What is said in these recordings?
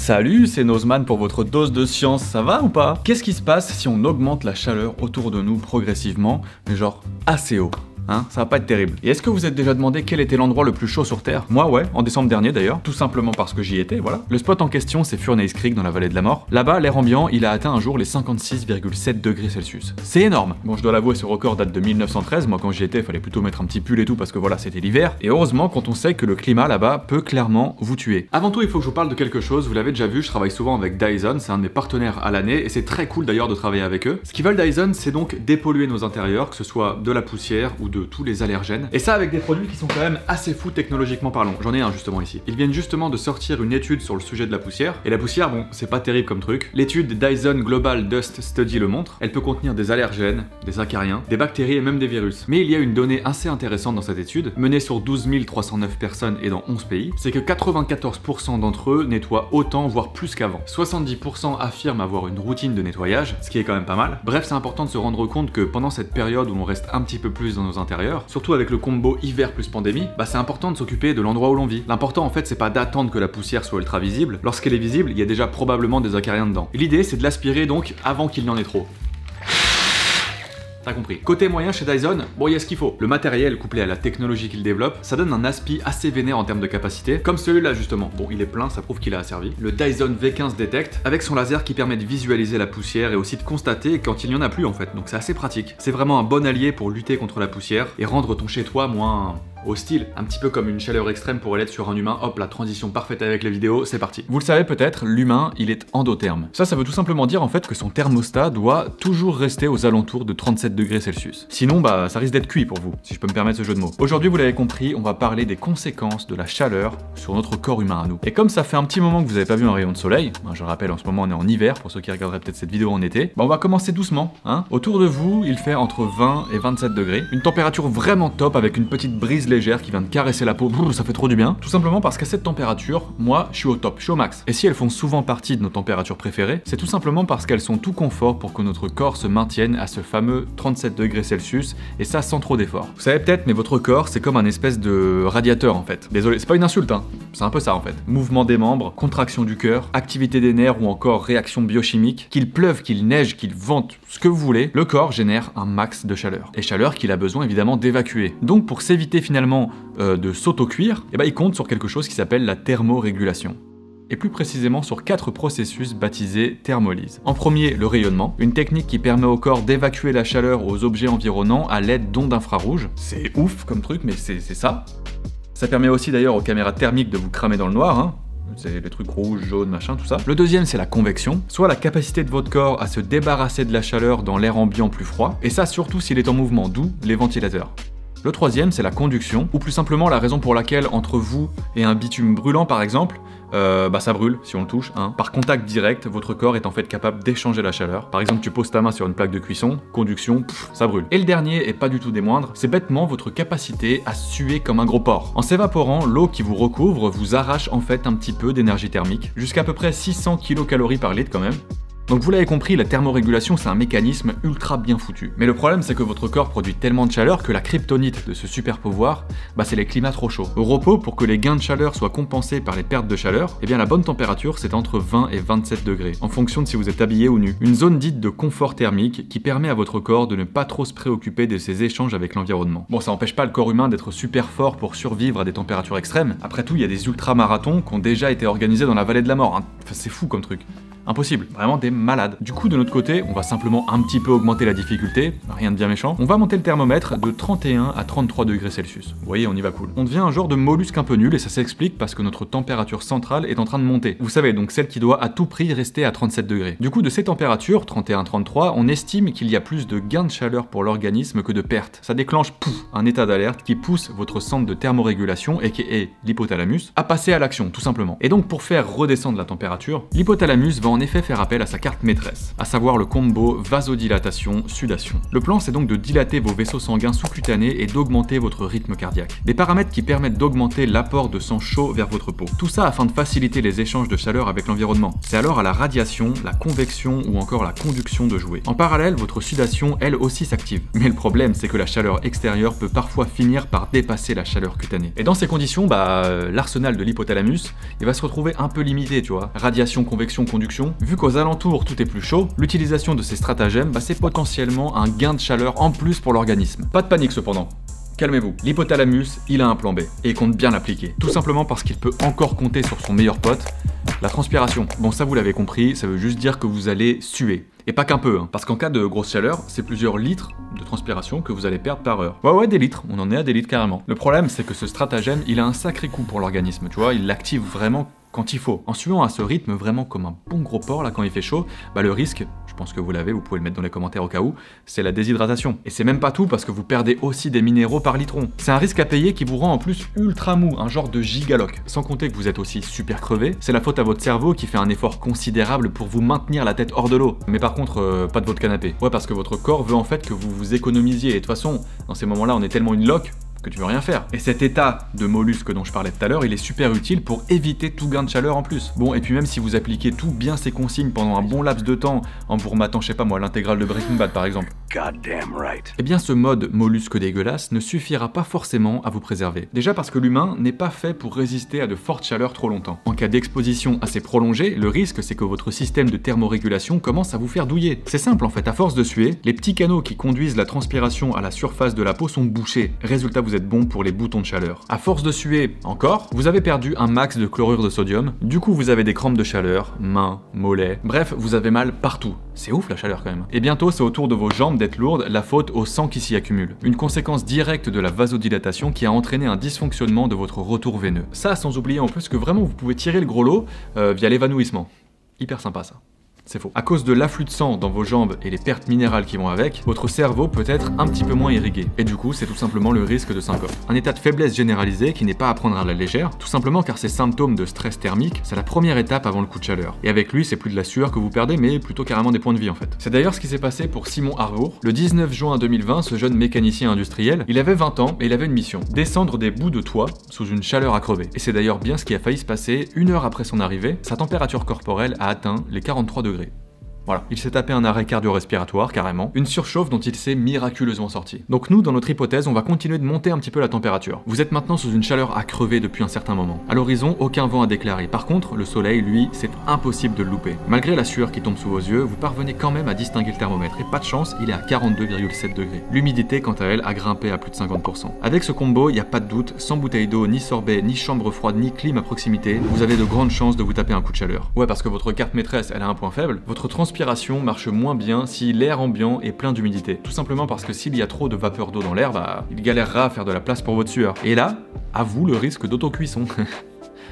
Salut, c'est Nozman pour votre dose de science, ça va ou pas? Qu'est-ce qui se passe si on augmente la chaleur autour de nous progressivement, mais genre assez haut? Hein, ça va pas être terrible. Et est-ce que vous êtes déjà demandé quel était l'endroit le plus chaud sur Terre? Moi ouais, en décembre dernier d'ailleurs, tout simplement parce que j'y étais, voilà. Le spot en question c'est Furnace Creek dans la vallée de la mort. Là-bas, l'air ambiant, il a atteint un jour les 56,7 degrés Celsius. C'est énorme. Bon, je dois l'avouer, ce record date de 1913, moi quand j'y étais, fallait plutôt mettre un petit pull et tout parce que voilà, c'était l'hiver. Et heureusement quand on sait que le climat là-bas peut clairement vous tuer. Avant tout, il faut que je vous parle de quelque chose, vous l'avez déjà vu, je travaille souvent avec Dyson, c'est un de mes partenaires à l'année, et c'est très cool d'ailleurs de travailler avec eux. Ce qu'ils veulent Dyson, c'est donc dépolluer nos intérieurs, que ce soit de la poussière ou de tous les allergènes. Et ça avec des produits qui sont quand même assez fous technologiquement parlant. J'en ai un justement ici. Ils viennent justement de sortir une étude sur le sujet de la poussière. Et la poussière, bon, c'est pas terrible comme truc. L'étude Dyson Global Dust Study le montre. Elle peut contenir des allergènes, des acariens, des bactéries et même des virus. Mais il y a une donnée assez intéressante dans cette étude, menée sur 12 309 personnes et dans 11 pays, c'est que 94% d'entre eux nettoient autant, voire plus qu'avant. 70% affirment avoir une routine de nettoyage, ce qui est quand même pas mal. Bref, c'est important de se rendre compte que pendant cette période où on reste un petit peu plus dans nos intérieurs, surtout avec le combo hiver plus pandémie, bah c'est important de s'occuper de l'endroit où l'on vit. L'important en fait c'est pas d'attendre que la poussière soit ultra visible, lorsqu'elle est visible, il y a déjà probablement des acariens dedans. Et l'idée c'est de l'aspirer donc avant qu'il n'y en ait trop. T'as compris. Côté moyen chez Dyson, bon il y a ce qu'il faut. Le matériel couplé à la technologie qu'il développe, ça donne un aspi assez vénère en termes de capacité, comme celui-là justement. Bon il est plein, ça prouve qu'il a asservi. Le Dyson V15 Detect, avec son laser qui permet de visualiser la poussière et aussi de constater quand il n'y en a plus en fait, donc c'est assez pratique. C'est vraiment un bon allié pour lutter contre la poussière et rendre ton chez-toi moins hostile, un petit peu comme une chaleur extrême pourrait l'être sur un humain. Hop, la transition parfaite avec la vidéo, c'est parti. Vous le savez peut-être, l'humain, il est endotherme. Ça veut tout simplement dire en fait que son thermostat doit toujours rester aux alentours de 37 degrés Celsius. Sinon, bah, ça risque d'être cuit pour vous, si je peux me permettre ce jeu de mots. Aujourd'hui, vous l'avez compris, on va parler des conséquences de la chaleur sur notre corps humain à nous. Et comme ça fait un petit moment que vous n'avez pas vu un rayon de soleil, je rappelle, en ce moment on est en hiver, pour ceux qui regarderaient peut-être cette vidéo en été, bah on va commencer doucement, hein. Autour de vous, il fait entre 20 et 27 degrés. Une température vraiment top avec une petite brise légère qui vient de caresser la peau, ça fait trop du bien. Tout simplement parce qu'à cette température, moi, je suis au top, je suis au max. Et si elles font souvent partie de nos températures préférées, c'est tout simplement parce qu'elles sont tout confort pour que notre corps se maintienne à ce fameux 37 degrés Celsius, et ça sans trop d'efforts. Vous savez peut-être, mais votre corps, c'est comme un espèce de radiateur en fait. Désolé, c'est pas une insulte, hein. C'est un peu ça en fait. Mouvement des membres, contraction du cœur, activité des nerfs ou encore réaction biochimique, qu'il pleuve, qu'il neige, qu'il vente, ce que vous voulez, le corps génère un max de chaleur. Et chaleur qu'il a besoin évidemment d'évacuer. Donc pour s'éviter finalement de s'auto-cuire, eh ben, il compte sur quelque chose qui s'appelle la thermorégulation. Et plus précisément sur 4 processus baptisés thermolyse. En premier, le rayonnement, une technique qui permet au corps d'évacuer la chaleur aux objets environnants à l'aide d'ondes infrarouges. C'est ouf comme truc, mais c'est ça. Ça permet aussi d'ailleurs aux caméras thermiques de vous cramer dans le noir, hein. C'est les trucs rouges, jaunes, machin, tout ça. Le deuxième, c'est la convection, soit la capacité de votre corps à se débarrasser de la chaleur dans l'air ambiant plus froid, et ça surtout s'il est en mouvement, d'où les ventilateurs. Le troisième, c'est la conduction, ou plus simplement la raison pour laquelle entre vous et un bitume brûlant par exemple, bah ça brûle si on le touche, hein. Par contact direct, votre corps est en fait capable d'échanger la chaleur. Par exemple, tu poses ta main sur une plaque de cuisson, conduction, ça brûle. Et le dernier, et pas du tout des moindres, c'est bêtement votre capacité à suer comme un gros porc. En s'évaporant, l'eau qui vous recouvre vous arrache en fait un petit peu d'énergie thermique, jusqu'à peu près 600 kcal par litre quand même. Donc vous l'avez compris, la thermorégulation c'est un mécanisme ultra bien foutu. Mais le problème c'est que votre corps produit tellement de chaleur que la kryptonite de ce super pouvoir, bah c'est les climats trop chauds. Au repos, pour que les gains de chaleur soient compensés par les pertes de chaleur, eh bien la bonne température c'est entre 20 et 27 degrés, en fonction de si vous êtes habillé ou nu. Une zone dite de confort thermique qui permet à votre corps de ne pas trop se préoccuper de ses échanges avec l'environnement. Bon, ça n'empêche pas le corps humain d'être super fort pour survivre à des températures extrêmes. Après tout, il y a des ultramarathons qui ont déjà été organisés dans la vallée de la mort, hein. Enfin, c'est fou comme truc. Impossible, vraiment des malades. Du coup, de notre côté, on va simplement un petit peu augmenter la difficulté, rien de bien méchant. On va monter le thermomètre de 31 à 33 degrés Celsius. Vous voyez, on y va cool. On devient un genre de mollusque un peu nul et ça s'explique parce que notre température centrale est en train de monter. Vous savez, donc celle qui doit à tout prix rester à 37 degrés. Du coup, de ces températures, 31-33, on estime qu'il y a plus de gains de chaleur pour l'organisme que de pertes. Ça déclenche, un état d'alerte qui pousse votre centre de thermorégulation, aka l'hypothalamus, à passer à l'action, tout simplement. Et donc, pour faire redescendre la température, l'hypothalamus va en en effet faire appel à sa carte maîtresse, à savoir le combo vasodilatation-sudation. Le plan, c'est donc de dilater vos vaisseaux sanguins sous-cutanés et d'augmenter votre rythme cardiaque. Des paramètres qui permettent d'augmenter l'apport de sang chaud vers votre peau. Tout ça afin de faciliter les échanges de chaleur avec l'environnement. C'est alors à la radiation, la convection ou encore la conduction de jouer. En parallèle, votre sudation, elle aussi s'active. Mais le problème, c'est que la chaleur extérieure peut parfois finir par dépasser la chaleur cutanée. Et dans ces conditions, l'arsenal de l'hypothalamus, il va se retrouver un peu limité, tu vois. Radiation, convection, conduction. Vu qu'aux alentours, tout est plus chaud, l'utilisation de ces stratagèmes, c'est potentiellement un gain de chaleur en plus pour l'organisme. Pas de panique cependant. Calmez-vous, l'hypothalamus, il a un plan B, et il compte bien l'appliquer. Tout simplement parce qu'il peut encore compter sur son meilleur pote, la transpiration. Bon, ça vous l'avez compris, ça veut juste dire que vous allez suer. Et pas qu'un peu, hein, parce qu'en cas de grosse chaleur, c'est plusieurs litres de transpiration que vous allez perdre par heure. Ouais, des litres, on en est à des litres carrément. Le problème, c'est que ce stratagème, il a un sacré coup pour l'organisme, tu vois, il l'active vraiment quand il faut. En suivant à ce rythme vraiment comme un bon gros porc là quand il fait chaud, le risque, je pense que vous l'avez, vous pouvez le mettre dans les commentaires au cas où, c'est la déshydratation. Et c'est même pas tout parce que vous perdez aussi des minéraux par litron. C'est un risque à payer qui vous rend en plus ultra mou, un genre de gigaloc. Sans compter que vous êtes aussi super crevé, c'est la faute à votre cerveau qui fait un effort considérable pour vous maintenir la tête hors de l'eau. Mais par contre, pas de votre canapé. Ouais, parce que votre corps veut en fait que vous vous économisiez. Et de toute façon, dans ces moments-là, on est tellement une loque que tu veux rien faire. Et cet état de mollusque dont je parlais tout à l'heure, il est super utile pour éviter tout gain de chaleur en plus. Bon, et puis même si vous appliquez tout bien ces consignes pendant un bon laps de temps, en vous remettant, je sais pas moi, l'intégrale de Breaking Bad par exemple, eh bien ce mode mollusque dégueulasse ne suffira pas forcément à vous préserver. Déjà parce que l'humain n'est pas fait pour résister à de fortes chaleurs trop longtemps. En cas d'exposition assez prolongée, le risque c'est que votre système de thermorégulation commence à vous faire douiller. C'est simple en fait, à force de suer, les petits canaux qui conduisent la transpiration à la surface de la peau sont bouchés. Résultat, vous êtes bon pour les boutons de chaleur. À force de suer encore, vous avez perdu un max de chlorure de sodium, du coup vous avez des crampes de chaleur, mains, mollets, bref, vous avez mal partout. C'est ouf la chaleur quand même. Et bientôt c'est au tour de vos jambes d'être lourdes, la faute au sang qui s'y accumule. Une conséquence directe de la vasodilatation qui a entraîné un dysfonctionnement de votre retour veineux. Ça sans oublier en plus que vraiment vous pouvez tirer le gros lot via l'évanouissement. Hyper sympa ça. C'est faux. À cause de l'afflux de sang dans vos jambes et les pertes minérales qui vont avec, votre cerveau peut être un petit peu moins irrigué. Et du coup, c'est tout simplement le risque de syncope. Un état de faiblesse généralisé qui n'est pas à prendre à la légère, tout simplement car ces symptômes de stress thermique, c'est la première étape avant le coup de chaleur. Et avec lui, c'est plus de la sueur que vous perdez, mais plutôt carrément des points de vie en fait. C'est d'ailleurs ce qui s'est passé pour Simon Harbour. Le 19 juin 2020, ce jeune mécanicien industriel, il avait 20 ans et il avait une mission, descendre des bouts de toit sous une chaleur à crever. Et c'est d'ailleurs bien ce qui a failli se passer. 1 heure après son arrivée, sa température corporelle a atteint les 43 degrés. Voilà, il s'est tapé un arrêt cardio-respiratoire carrément, une surchauffe dont il s'est miraculeusement sorti. Donc nous, dans notre hypothèse, on va continuer de monter un petit peu la température. Vous êtes maintenant sous une chaleur à crever depuis un certain moment. À l'horizon, aucun vent à déclarer. Par contre, le soleil, lui, c'est impossible de le louper. Malgré la sueur qui tombe sous vos yeux, vous parvenez quand même à distinguer le thermomètre. Et pas de chance, il est à 42,7 degrés. L'humidité, quant à elle, a grimpé à plus de 50%. Avec ce combo, il n'y a pas de doute, sans bouteille d'eau, ni sorbet, ni chambre froide, ni clim à proximité, vous avez de grandes chances de vous taper un coup de chaleur. Ouais, parce que votre carte maîtresse, elle a un point faible, votre transpiration marche moins bien si l'air ambiant est plein d'humidité. Tout simplement parce que s'il y a trop de vapeur d'eau dans l'air, il galérera à faire de la place pour votre sueur. Et là, à vous le risque d'autocuisson.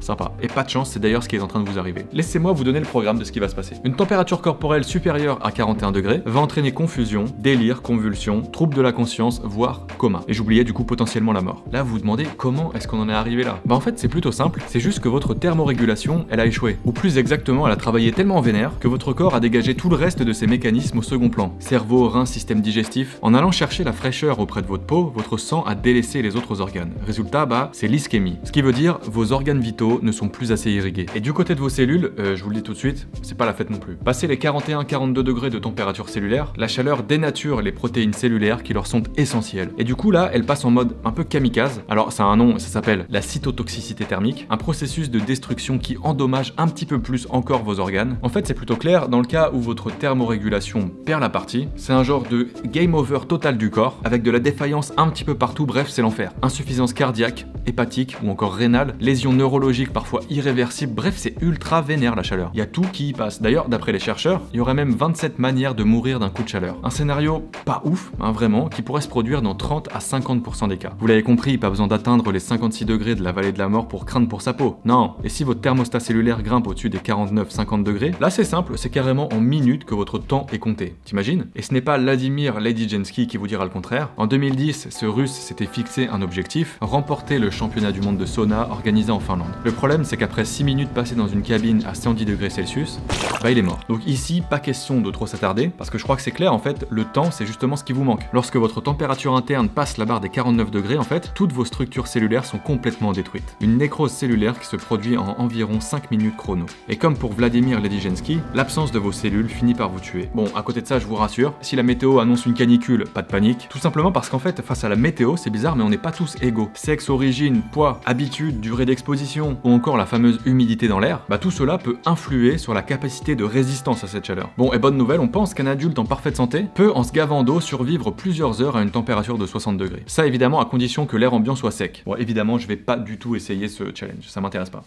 Sympa. Et pas de chance, c'est d'ailleurs ce qui est en train de vous arriver. Laissez-moi vous donner le programme de ce qui va se passer. Une température corporelle supérieure à 41 degrés va entraîner confusion, délire, convulsion, trouble de la conscience, voire coma. Et j'oubliais du coup potentiellement la mort. Là, vous vous demandez comment est-ce qu'on en est arrivé là? En fait, c'est plutôt simple, c'est juste que votre thermorégulation, elle a échoué. Ou plus exactement, elle a travaillé tellement vénère que votre corps a dégagé tout le reste de ses mécanismes au second plan. Cerveau, rein, système digestif. En allant chercher la fraîcheur auprès de votre peau, votre sang a délaissé les autres organes. Résultat, c'est l'ischémie. Ce qui veut dire vos organes vitaux ne sont plus assez irrigués. Et du côté de vos cellules, je vous le dis tout de suite, c'est pas la fête non plus. Passé les 41-42 degrés de température cellulaire, la chaleur dénature les protéines cellulaires qui leur sont essentielles. Et du coup là, elles passent en mode un peu kamikaze. Alors ça a un nom, ça s'appelle la cytotoxicité thermique, un processus de destruction qui endommage un petit peu plus encore vos organes. En fait, c'est plutôt clair, dans le cas où votre thermorégulation perd la partie, c'est un genre de game over total du corps, avec de la défaillance un petit peu partout, bref, c'est l'enfer. Insuffisance cardiaque, hépatique ou encore rénale, lésions neurologiques parfois irréversibles, bref c'est ultra vénère la chaleur. Il y a tout qui y passe. D'ailleurs, d'après les chercheurs, il y aurait même 27 manières de mourir d'un coup de chaleur. Un scénario pas ouf, vraiment, qui pourrait se produire dans 30 à 50% des cas. Vous l'avez compris, pas besoin d'atteindre les 56 degrés de la vallée de la mort pour craindre pour sa peau. Non, et si votre thermostat cellulaire grimpe au-dessus des 49-50 degrés, là c'est simple, c'est carrément en minutes que votre temps est compté. T'imagines? Et ce n'est pas Vladimir Ledijensky qui vous dira le contraire. En 2010, ce russe s'était fixé un objectif, remporter le championnat du monde de sauna organisé en Finlande. Le problème, c'est qu'après 6 minutes passées dans une cabine à 110 degrés Celsius, bah il est mort. Donc ici, pas question de trop s'attarder, parce que je crois que c'est clair, en fait, le temps, c'est justement ce qui vous manque. Lorsque votre température interne passe la barre des 49 degrés, en fait, toutes vos structures cellulaires sont complètement détruites. Une nécrose cellulaire qui se produit en environ 5 minutes chrono. Et comme pour Vladimir Ledygensky, l'absence de vos cellules finit par vous tuer. Bon, à côté de ça, je vous rassure, si la météo annonce une canicule, pas de panique, tout simplement parce qu'en fait, face à la météo, c'est bizarre, mais on n'est pas tous égaux. Sexe, origine, poids, habitude, durée d'exposition, ou encore la fameuse humidité dans l'air, bah tout cela peut influer sur la capacité de résistance à cette chaleur. Bon, et bonne nouvelle, on pense qu'un adulte en parfaite santé peut, en se gavant d'eau, survivre plusieurs heures à une température de 60 degrés. Ça évidemment à condition que l'air ambiant soit sec. Bon, évidemment, je vais pas du tout essayer ce challenge, ça m'intéresse pas.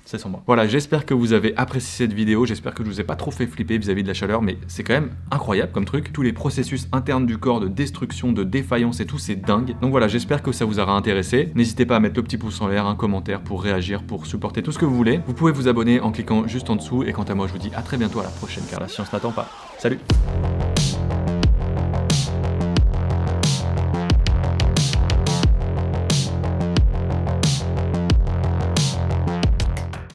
C'est sur moi. Voilà, j'espère que vous avez apprécié cette vidéo, j'espère que je vous ai pas trop fait flipper vis-à-vis de la chaleur, mais c'est quand même incroyable comme truc. Tous les processus internes du corps de destruction, de défaillance et tout, c'est dingue. Donc voilà, j'espère que ça vous aura intéressé. N'hésitez pas à mettre le petit pouce en l'air, un commentaire pour réagir, pour supporter tout ce que vous voulez. Vous pouvez vous abonner en cliquant juste en dessous, et quant à moi, je vous dis à très bientôt à la prochaine, car la science n'attend pas. Salut!